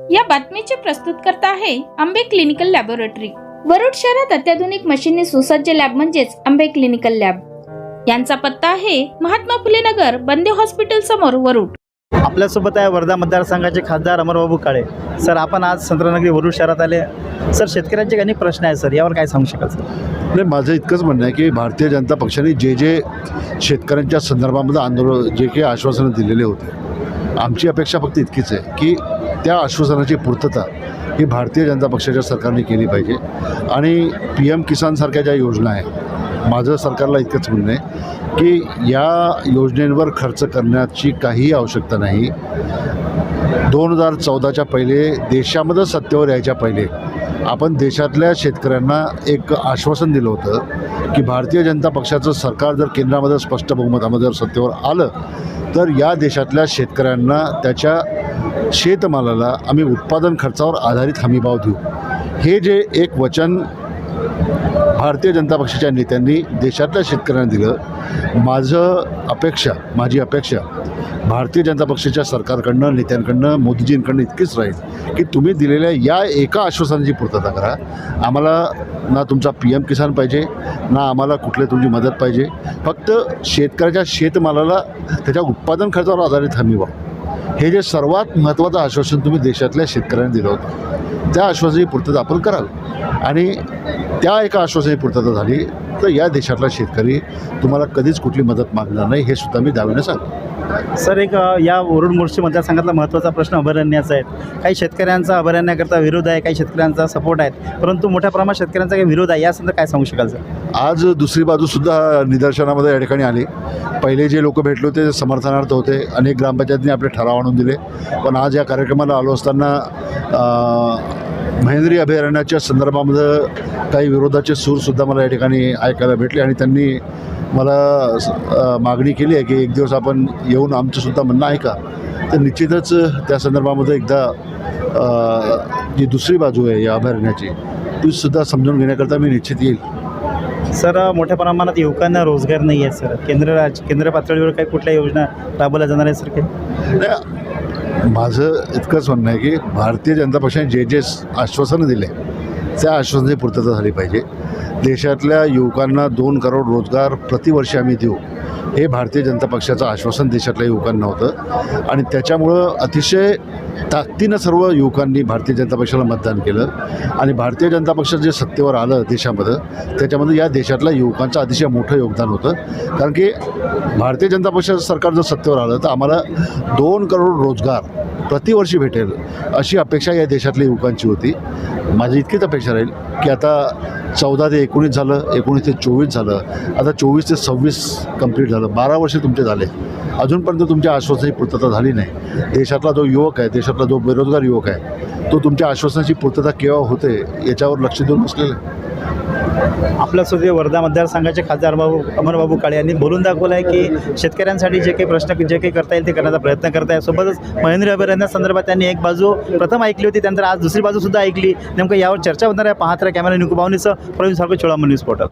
या बातमीचे प्रस्तुतकर्ता आहे आंबे क्लिनिकल लॅबोरेटरी। वरुड शहरात अत्याधुनिक मशीनने सुसज्ज लॅब म्हणजेच आंबे क्लिनिकल लॅब। यांचा पत्ता आहे महात्मा फुले नगर, बंदे हॉस्पिटल समोर, वरुड। आपल्यासोबत आहे वर्धा मतदारसंघाचे खासदार अमरबाबू काळे। सर, आपण आज संत्रनगरी वरुड शहरात आले। सर, शेतकऱ्यांचे अनेक प्रश्न आहेत सर, यावर काय सांगू शकाल सर? नाही, माझं इतकंच म्हणणं आहे की भारतीय जनता पक्षाने जे शेतकऱ्यांच्या संदर्भामध्ये आंदोलन जे काही आश्वासनं दिलेले होते, आमची अपेक्षा फक्त इतकीच आहे की त्या आश्वासनाची पूर्तता ही भारतीय जनता पक्षाच्या सरकारने केली पाहिजे। आणि PM किसानसारख्या ज्या योजना आहेत, माझं सरकारला इतकंच म्हणणं आहे की या योजनेवर खर्च करण्याची काहीही आवश्यकता नाही। 2014च्या पहिले, देशामध्ये सत्तेवर यायच्या पहिले आपण देशातल्या शेतकऱ्यांना एक आश्वासन दिलं होतं की भारतीय जनता पक्षाचं सरकार जर केंद्रामध्ये स्पष्ट बहुमतामध्ये जर सत्तेवर आलं तर या देशातल्या शेतकऱ्यांना त्याच्या शेतमालाला आम्ही उत्पादन खर्चावर आधारित हमीभाव देऊ। हे जे एक वचन भारतीय जनता पक्षाच्या नेत्यांनी देशातल्या शेतकऱ्यांना दिलं, माझी अपेक्षा भारतीय जनता पक्षाच्या सरकारकडनं, नेत्यांकडनं, मोदीजींकडनं इतकीच राहील की तुम्ही दिलेल्या या एका आश्वासनाची पूर्तता करा। आम्हाला ना तुमचा PM किसान पाहिजे, ना आम्हाला कुठली तुमची मदत पाहिजे, फक्त शेतकऱ्याच्या शेतमालाला त्याच्या उत्पादन खर्चावर आधारित हमीभाव, हे जे सर्वात महत्त्वाचं आश्वासन तुम्ही देशातल्या शेतकऱ्यांना दिलं होतं, त्या आश्वासनाची पूर्तता आपण करावी। आणि त्या एका आश्वासनाची पूर्तता झाली तर या देशातला शेतकरी तुम्हाला कधीच कुठली मदत मागणार नाही, हे सुद्धा मी दाव्याने सांगतो। सर, एक या वरुड मोर्शी मतदारसंघातला महत्त्वाचा प्रश्न अभयारण्याचा आहे। काही शेतकऱ्यांचा अभयारण्याकरता विरोध आहे, काही शेतकऱ्यांचा सपोर्ट आहे, परंतु मोठ्या प्रमाणात शेतकऱ्यांचा काही विरोध आहे। या संदर्भात काय सांगू शकाल सर? आज दुसरी बाजूसुद्धा निदर्शनामध्ये या ठिकाणी आली। पहिले जे लोक भेटले होते ते समर्थनार्थ होते, अनेक ग्रामपंचायतींनी आपले ठराव आणून दिले, पण आज या कार्यक्रमाला आलो असताना महेंद्री अभयारण्याच्या संदर्भामध्ये काही विरोधाचे सूरसुद्धा मला या ठिकाणी ऐकायला भेटले आणि त्यांनी मला मागणी केली आहे की एक दिवस आपण येऊन आमचंसुद्धा म्हणणं ऐका। तर निश्चितच त्या संदर्भामध्ये एकदा जी दुसरी बाजू आहे या अभयारण्याची तीसुद्धा समजून घेण्याकरता मी निश्चित येईल। सर, मोठ्या प्रमाणात युवकांना रोजगार नाही आहे सर, केंद्र पातळीवर काही कुठल्या योजना राबवल्या जाणार आहेत सर? काही माझं इतकंच म्हणणं आहे की भारतीय जनता पक्षाने जे आश्वासनं दिले त्या आश्वासनाची पूर्तता झाली पाहिजे। देशातल्या युवकांना 2 करोड रोजगार प्रतिवर्षी आम्ही देऊ, हे भारतीय जनता पक्षाचं आश्वासन देशातल्या युवकांना होतं आणि त्याच्यामुळं अतिशय ताकदीनं सर्व युवकांनी भारतीय जनता पक्षाला मतदान केलं आणि भारतीय जनता पक्ष जे सत्तेवर आलं देशामध्ये, त्याच्यामध्ये या देशातल्या युवकांचं अतिशय मोठं योगदान होतं। कारण की भारतीय जनता पक्षाचं सरकार जर सत्तेवर आलं तर आम्हाला 2 करोड रोजगार प्रतिवर्षी भेटेल अशी अपेक्षा या देशातल्या युवकांची होती। माझी इतकीच अपेक्षा राहील की आता 14 ते 19 झालं, 19 ते 24 झालं, आता 24 ते 26 कंप्लीट झालं, 12 वर्ष तुमचे झाले, अजूनपर्यंत तुमच्या आश्वासनाची पूर्तता झाली नाही। देशातला जो युवक आहे, देशातला जो बेरोजगार युवक आहे, तो तुमच्या आश्वासनाची पूर्तता केव्हा होते याच्यावर लक्ष देऊन बसलेलं आहे। आपल्यासोबत वर्धा मतदारसंघाचे खासदार अमरबाबू काळे यांनी बोलून दाखवलं आहे की शेतकऱ्यांसाठी जे काही प्रश्न जे काही करता येईल ते करण्याचा प्रयत्न करत आहे। सोबतच महेंद्री अभयारण्यासंदर्भात त्यांनी एक बाजू प्रथम ऐकली होती, त्यानंतर आज दुसरी बाजूसुद्धा ऐकली। नेमकं यावर चर्चा होणार आहे। पाहत राहा कॅमेरा निकू बावनीसह प्रवीण साळके, चोळामणी न्यूज पोर्टल।